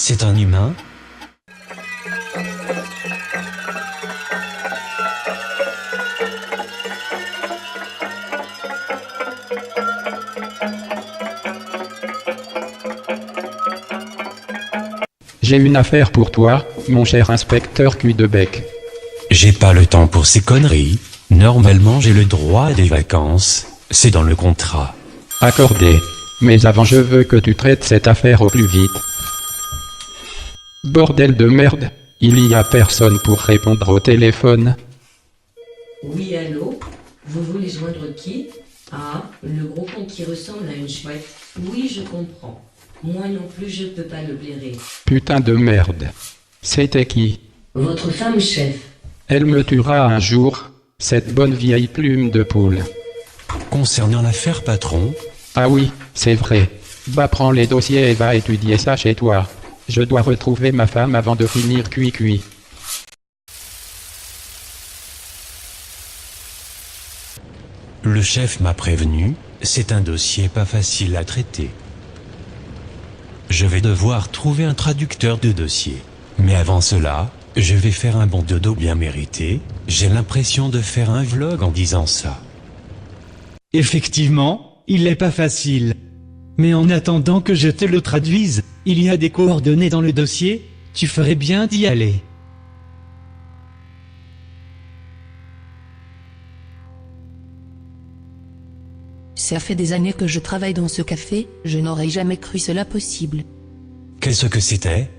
C'est un humain? J'ai une affaire pour toi, mon cher inspecteur Cul-de-Bec. J'ai pas le temps pour ces conneries. Normalement j'ai le droit à des vacances, c'est dans le contrat. Accordé. Mais avant je veux que tu traites cette affaire au plus vite. Bordel de merde, il y a personne pour répondre au téléphone. Oui, allô? Vous voulez joindre qui? Ah, le gros con qui ressemble à une chouette. Oui, je comprends. Moi non plus, je peux pas le blairer. Putain de merde. C'était qui? Votre femme, chef. Elle me tuera un jour, cette bonne vieille plume de poule. Concernant l'affaire patron, Ah oui, c'est vrai. Va prends les dossiers et va étudier ça chez toi. Je dois retrouver ma femme avant de finir cuit. le chef m'a prévenu, c'est un dossier pas facile à traiter. Je vais devoir trouver un traducteur de dossier. Mais avant cela, je vais faire un bon dodo bien mérité. J'ai l'impression de faire un vlog en disant ça. Effectivement, il n'est pas facile. Mais en attendant que je te le traduise, il y a des coordonnées dans le dossier, tu ferais bien d'y aller. Ça fait des années que je travaille dans ce café, je n'aurais jamais cru cela possible. Qu'est-ce que c'était?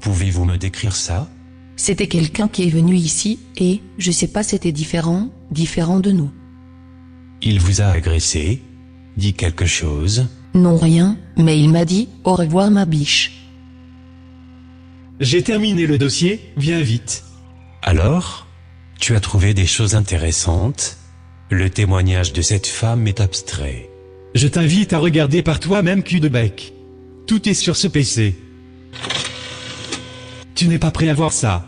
Pouvez-vous me décrire ça? C'était quelqu'un qui est venu ici, et, je sais pas, c'était différent de nous. Il vous a agressé? Dit quelque chose? Non rien, mais il m'a dit, au revoir ma biche. J'ai terminé le dossier, viens vite. Alors? Tu as trouvé des choses intéressantes? Le témoignage de cette femme est abstrait. Je t'invite à regarder par toi-même Cul-de-Bec. Tout est sur ce PC. Tu n'es pas prêt à voir ça.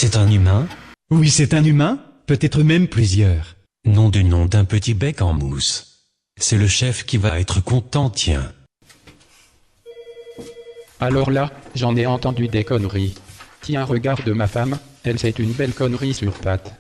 C'est un humain? Oui, c'est un humain, peut-être même plusieurs. Nom d'un petit bec en mousse. C'est le chef qui va être content, tiens. Alors là, j'en ai entendu des conneries. Tiens, regarde ma femme, elle c'est une belle connerie sur pattes.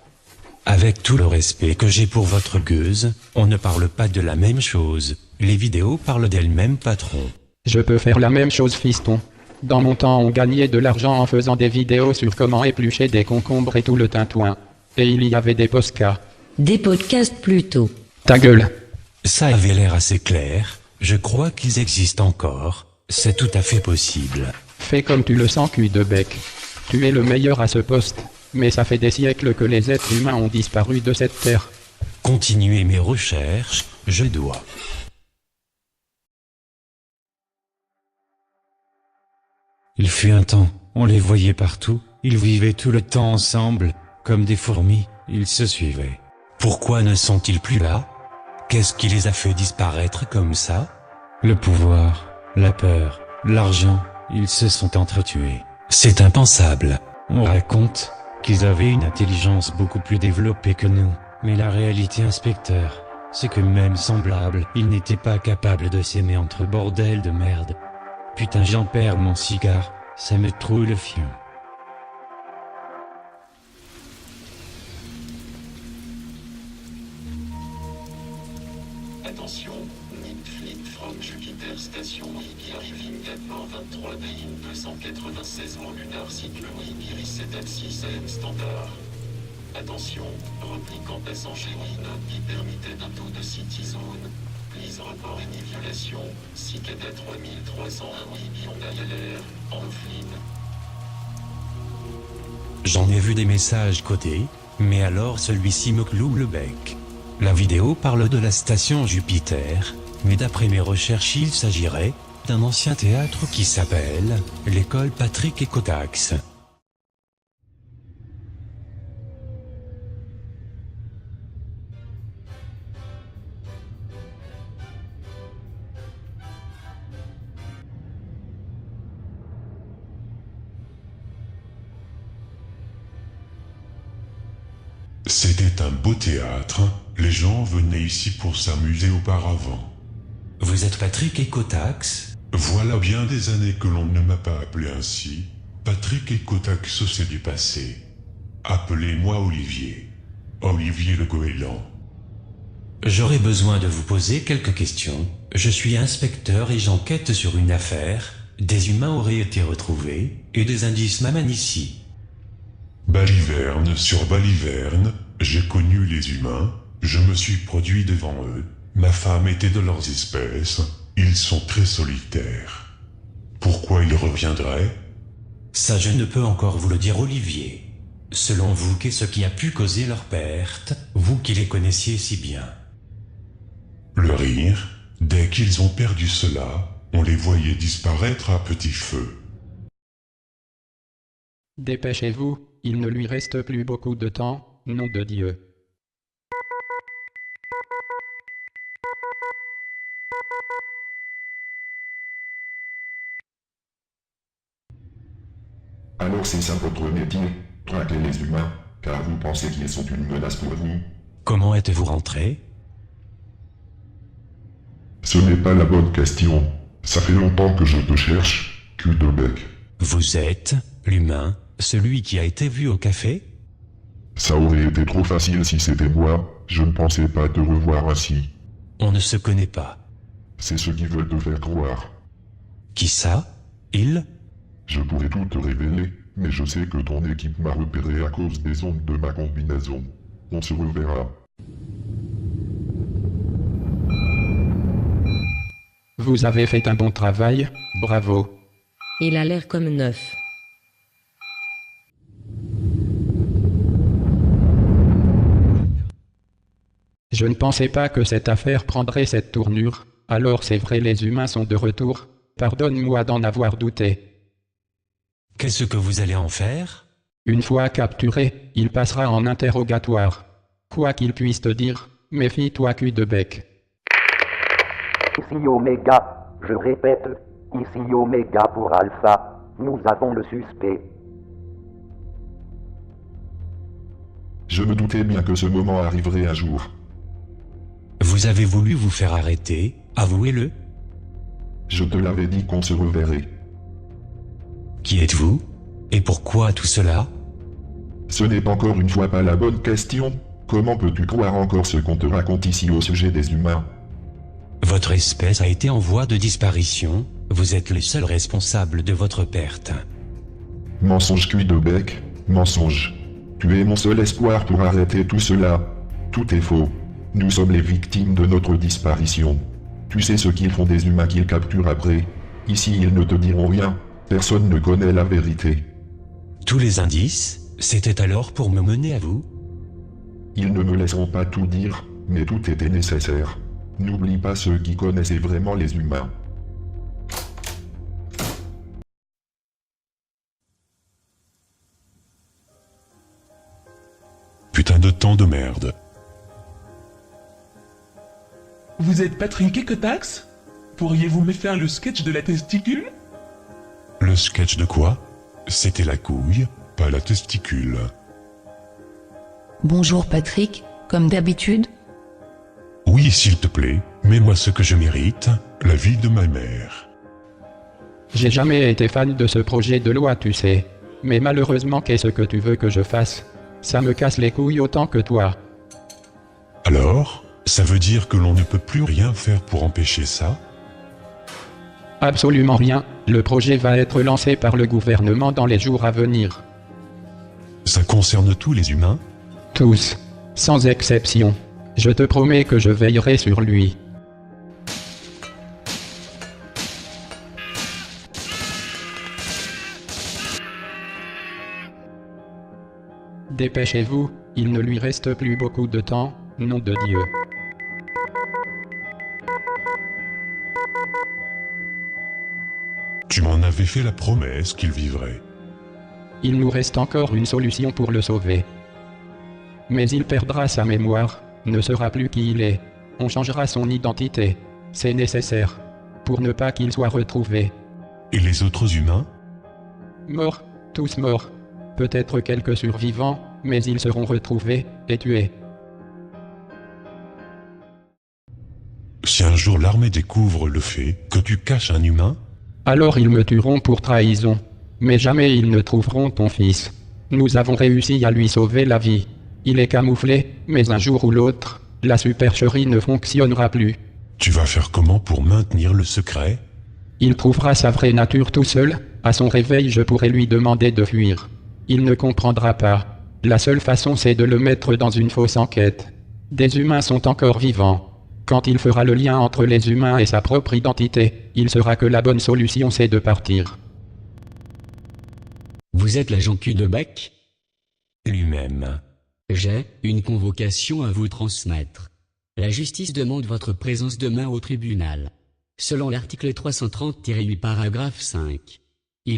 Avec tout le respect que j'ai pour votre gueuse, on ne parle pas de la même chose. Les vidéos parlent d'elles-mêmes, patron. Je peux faire la même chose, fiston. Dans mon temps, on gagnait de l'argent en faisant des vidéos sur comment éplucher des concombres et tout le tintouin. Et il y avait des podcasts. Des podcasts plutôt. Ta gueule. Ça avait l'air assez clair. Je crois qu'ils existent encore. C'est tout à fait possible. Fais comme tu le sens, Cul-de-Bec. Tu es le meilleur à ce poste. Mais ça fait des siècles que les êtres humains ont disparu de cette terre. Continuez mes recherches, je dois. Il fut un temps, on les voyait partout, ils vivaient tout le temps ensemble, comme des fourmis, ils se suivaient. Pourquoi ne sont-ils plus là? Qu'est-ce qui les a fait disparaître comme ça? Le pouvoir, la peur, l'argent, ils se sont entretués. C'est impensable. On raconte qu'ils avaient une intelligence beaucoup plus développée que nous, mais la réalité, inspecteur, c'est que même semblables, ils n'étaient pas capables de s'aimer entre bordel de merde. Putain, j'en perds mon cigare, ça me trouille le fion. Attention, Nick Fleet from Jupiter Station Wing arriving at 23 day in 296 en lunar cycle Wing Iris 7 AM standard. Attention, replicant passager Wing be permitted into the city zone. Please report any violation, Cicada 3301 Wing on ILR, en offline. J'en ai vu des messages codés, mais alors celui-ci me cloue le bec. La vidéo parle de la station Jupiter, mais d'après mes recherches il s'agirait d'un ancien théâtre qui s'appelle l'école Patrick et Cotax. C'était un beau théâtre, les gens venaient ici pour s'amuser auparavant. Vous êtes Patrick Ecotax? Voilà bien des années que l'on ne m'a pas appelé ainsi. Patrick Ecotax, c'est du passé. Appelez-moi Olivier. Olivier le goéland. J'aurais besoin de vous poser quelques questions. Je suis inspecteur et j'enquête sur une affaire. Des humains auraient été retrouvés, et des indices m'amènent ici. Baliverne sur Baliverne, j'ai connu les humains, je me suis produit devant eux. Ma femme était de leurs espèces, ils sont très solitaires. Pourquoi ils reviendraient? Ça je ne peux encore vous le dire, Olivier. Selon vous, qu'est-ce qui a pu causer leur perte, vous qui les connaissiez si bien? Le rire, dès qu'ils ont perdu cela, on les voyait disparaître à petit feu. Dépêchez-vous, il ne lui reste plus beaucoup de temps, nom de Dieu. Alors c'est ça votre métier, traquer les humains, car vous pensez qu'ils sont une menace pour vous? Comment êtes-vous rentré? Ce n'est pas la bonne question. Ça fait longtemps que je te cherche, cul de bec. Vous êtes l'humain, celui qui a été vu au café? Ça aurait été trop facile si c'était moi, je ne pensais pas te revoir ainsi. On ne se connaît pas. C'est ce qu'ils veulent te faire croire. Qui ça? Il? Je pourrais tout te révéler, mais je sais que ton équipe m'a repéré à cause des ondes de ma combinaison. On se reverra. Vous avez fait un bon travail, bravo. Il a l'air comme neuf. Je ne pensais pas que cette affaire prendrait cette tournure, alors c'est vrai, les humains sont de retour, pardonne-moi d'en avoir douté. Qu'est-ce que vous allez en faire? Une fois capturé, il passera en interrogatoire. Quoi qu'il puisse te dire, méfie-toi, cul de bec. Ici Oméga, je répète, ici Oméga pour Alpha, nous avons le suspect. Je me doutais bien que ce moment arriverait un jour. Vous avez voulu vous faire arrêter, avouez-le. Je te l'avais dit qu'on se reverrait. Qui êtes-vous? Et pourquoi tout cela? Ce n'est encore une fois pas la bonne question. Comment peux-tu croire encore ce qu'on te raconte ici au sujet des humains? Votre espèce a été en voie de disparition, vous êtes les seuls responsables de votre perte. Mensonge, cul de bec, mensonge. Tu es mon seul espoir pour arrêter tout cela. Tout est faux. Nous sommes les victimes de notre disparition. Tu sais ce qu'ils font des humains qu'ils capturent après. Ici ils ne te diront rien. Personne ne connaît la vérité. Tous les indices, c'était alors pour me mener à vous? Ils ne me laisseront pas tout dire, mais tout était nécessaire. N'oublie pas ceux qui connaissaient vraiment les humains. Putain de temps de merde. Vous êtes Patrick Ecotax? Pourriez-vous me faire le sketch de la testicule? Le sketch de quoi? C'était la couille, pas la testicule. Bonjour Patrick, comme d'habitude? Oui, s'il te plaît, mets-moi ce que je mérite, la vie de ma mère. J'ai jamais été fan de ce projet de loi, tu sais. Mais malheureusement, qu'est-ce que tu veux que je fasse? Ça me casse les couilles autant que toi. Alors, ça veut dire que l'on ne peut plus rien faire pour empêcher ça? Absolument rien, le projet va être lancé par le gouvernement dans les jours à venir. Ça concerne tous les humains? Tous, sans exception. Je te promets que je veillerai sur lui. Dépêchez-vous, il ne lui reste plus beaucoup de temps, nom de Dieu. Tu m'en avais fait la promesse qu'il vivrait. Il nous reste encore une solution pour le sauver. Mais il perdra sa mémoire, ne saura plus qui il est. On changera son identité. C'est nécessaire. Pour ne pas qu'il soit retrouvé. Et les autres humains? Morts, tous morts. Peut-être quelques survivants, mais ils seront retrouvés, et tué. Si un jour l'armée découvre le fait que tu caches un humain, Alors ils me tueront pour trahison. Mais jamais ils ne trouveront ton fils. Nous avons réussi à lui sauver la vie. Il est camouflé, mais un jour ou l'autre, la supercherie ne fonctionnera plus. tu vas faire comment pour maintenir le secret? Il trouvera sa vraie nature tout seul, à son réveil je pourrai lui demander de fuir. Il ne comprendra pas. La seule façon c'est de le mettre dans une fausse enquête. Des humains sont encore vivants. Quand il fera le lien entre les humains et sa propre identité, il saura que la bonne solution c'est de partir. Vous êtes l'agent Q de Beck? Lui-même. J'ai une convocation à vous transmettre. La justice demande votre présence demain au tribunal. Selon l'article 330-8 paragraphe 5.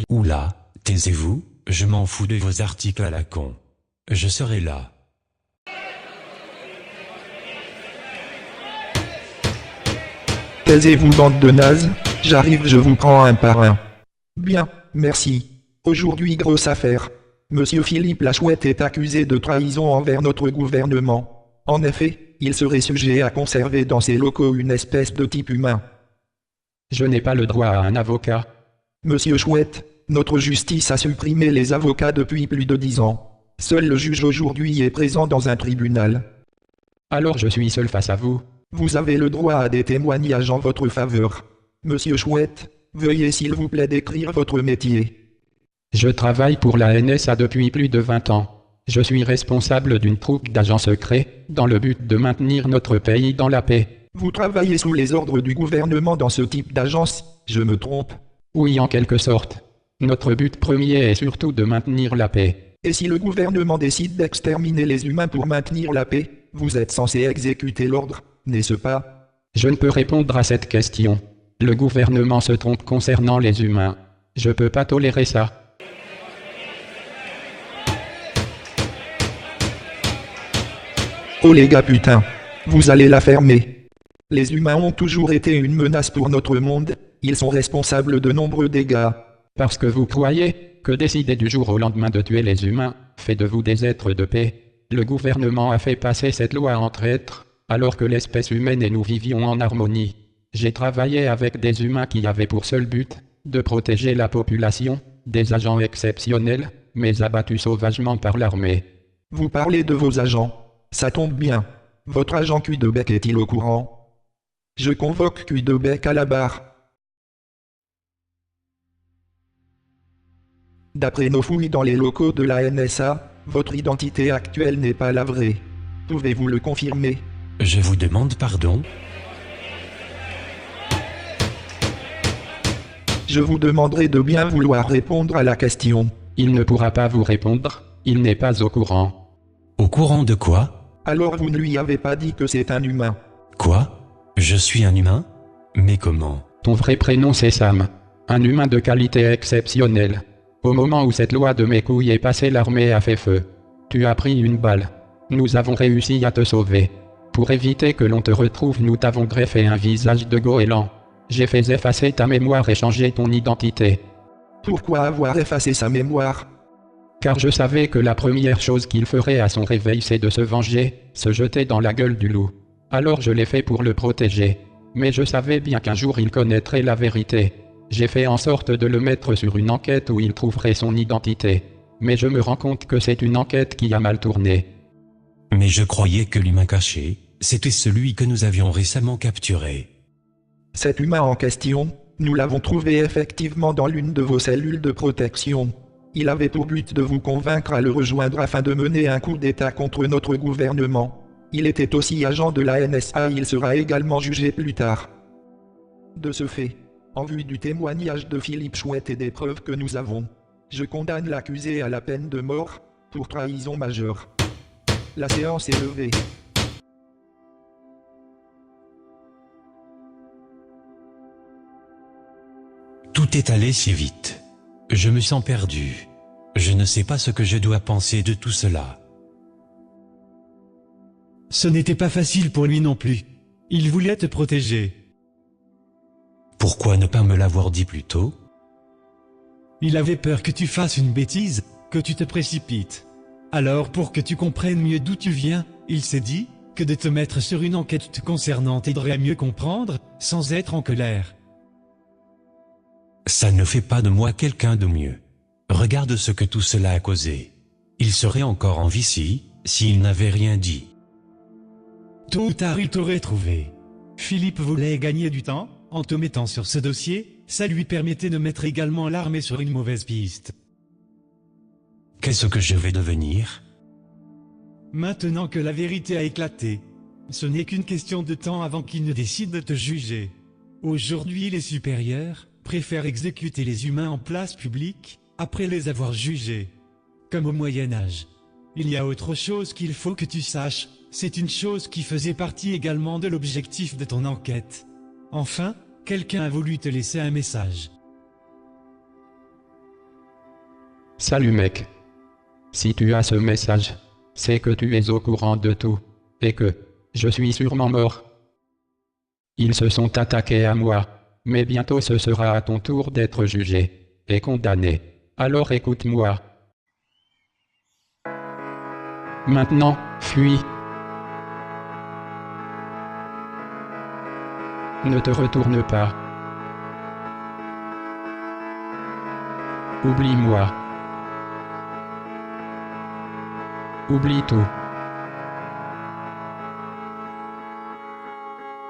Oula, taisez-vous, je m'en fous de vos articles à la con. Je serai là. Taisez-vous bande de nazes, j'arrive je vous prends un par un. Bien, merci. Aujourd'hui grosse affaire. Monsieur Philippe Lachouette est accusé de trahison envers notre gouvernement. En effet, il serait sujet à conserver dans ses locaux une espèce de type humain. Je n'ai pas le droit à un avocat. Monsieur Chouette, notre justice a supprimé les avocats depuis plus de 10 ans. Seul le juge aujourd'hui est présent dans un tribunal. Alors je suis seul face à vous. Vous avez le droit à des témoignages en votre faveur. Monsieur Chouette, veuillez s'il vous plaît décrire votre métier. Je travaille pour la NSA depuis plus de 20 ans. Je suis responsable d'une troupe d'agents secrets, dans le but de maintenir notre pays dans la paix. Vous travaillez sous les ordres du gouvernement dans ce type d'agence, je me trompe? Oui, en quelque sorte. Notre but premier est surtout de maintenir la paix. Et si le gouvernement décide d'exterminer les humains pour maintenir la paix, vous êtes censé exécuter l'ordre, n'est-ce pas? Je ne peux répondre à cette question. Le gouvernement se trompe concernant les humains. Je peux pas tolérer ça. Oh les gars putain, vous allez la fermer. Les humains ont toujours été une menace pour notre monde, ils sont responsables de nombreux dégâts. Parce que vous croyez que décider du jour au lendemain de tuer les humains fait de vous des êtres de paix. Le gouvernement a fait passer cette loi entre êtres, alors que l'espèce humaine et nous vivions en harmonie. J'ai travaillé avec des humains qui avaient pour seul but de protéger la population, des agents exceptionnels, mais abattus sauvagement par l'armée. Vous parlez de vos agents. Ça tombe bien. Votre agent Q de Beck est-il au courant? Je convoque Q de Beck à la barre. D'après nos fouilles dans les locaux de la NSA, votre identité actuelle n'est pas la vraie. Pouvez-vous le confirmer? Je vous demande pardon? Je vous demanderai de bien vouloir répondre à la question. Il ne pourra pas vous répondre, il n'est pas au courant. Au courant de quoi? Alors vous ne lui avez pas dit que c'est un humain? Quoi? Je suis un humain? Mais comment? Ton vrai prénom c'est Sam. Un humain de qualité exceptionnelle. Au moment où cette loi de mes couilles est passée, l'armée a fait feu. Tu as pris une balle. Nous avons réussi à te sauver. Pour éviter que l'on te retrouve, nous t'avons greffé un visage de goéland. J'ai fait effacer ta mémoire et changer ton identité. Pourquoi avoir effacé sa mémoire? Car je savais que la première chose qu'il ferait à son réveil c'est de se venger, se jeter dans la gueule du loup. Alors je l'ai fait pour le protéger. Mais je savais bien qu'un jour il connaîtrait la vérité. J'ai fait en sorte de le mettre sur une enquête où il trouverait son identité. Mais je me rends compte que c'est une enquête qui a mal tourné. Mais je croyais que l'humain caché, c'était celui que nous avions récemment capturé. Cet humain en question, nous l'avons trouvé effectivement dans l'une de vos cellules de protection. Il avait pour but de vous convaincre à le rejoindre afin de mener un coup d'État contre notre gouvernement. Il était aussi agent de la NSA, il sera également jugé plus tard. De ce fait, en vue du témoignage de Philippe Chouette et des preuves que nous avons, je condamne l'accusé à la peine de mort, pour trahison majeure. La séance est levée. Tout est allé si vite. Je me sens perdu. Je ne sais pas ce que je dois penser de tout cela. Ce n'était pas facile pour lui non plus. Il voulait te protéger. Pourquoi ne pas me l'avoir dit plus tôt? Il avait peur que tu fasses une bêtise, que tu te précipites. Alors pour que tu comprennes mieux d'où tu viens, il s'est dit que de te mettre sur une enquête te concernant t'aiderait à mieux comprendre, sans être en colère. Ça ne fait pas de moi quelqu'un de mieux. Regarde ce que tout cela a causé. Il serait encore en vie s'il n'avait rien dit. Tôt ou tard il t'aurait trouvé. Philippe voulait gagner du temps, en te mettant sur ce dossier, ça lui permettait de mettre également l'armée sur une mauvaise piste. Qu'est-ce que je vais devenir? Maintenant que la vérité a éclaté, ce n'est qu'une question de temps avant qu'il ne décide de te juger. Aujourd'hui les supérieurs préfèrent exécuter les humains en place publique, après les avoir jugés. Comme au Moyen-Âge. Il y a autre chose qu'il faut que tu saches, c'est une chose qui faisait partie également de l'objectif de ton enquête. Enfin, quelqu'un a voulu te laisser un message. Salut mec. Si tu as ce message, c'est que tu es au courant de tout, et que je suis sûrement mort. Ils se sont attaqués à moi, mais bientôt ce sera à ton tour d'être jugé et condamné. Alors écoute-moi. Maintenant, fuis. Ne te retourne pas. Oublie-moi. Oublie tout.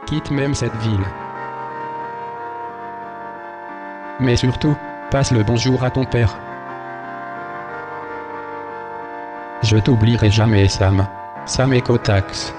Quitte même cette ville. Mais surtout, passe le bonjour à ton père. Je t'oublierai jamais, Sam. Sam et Kotax.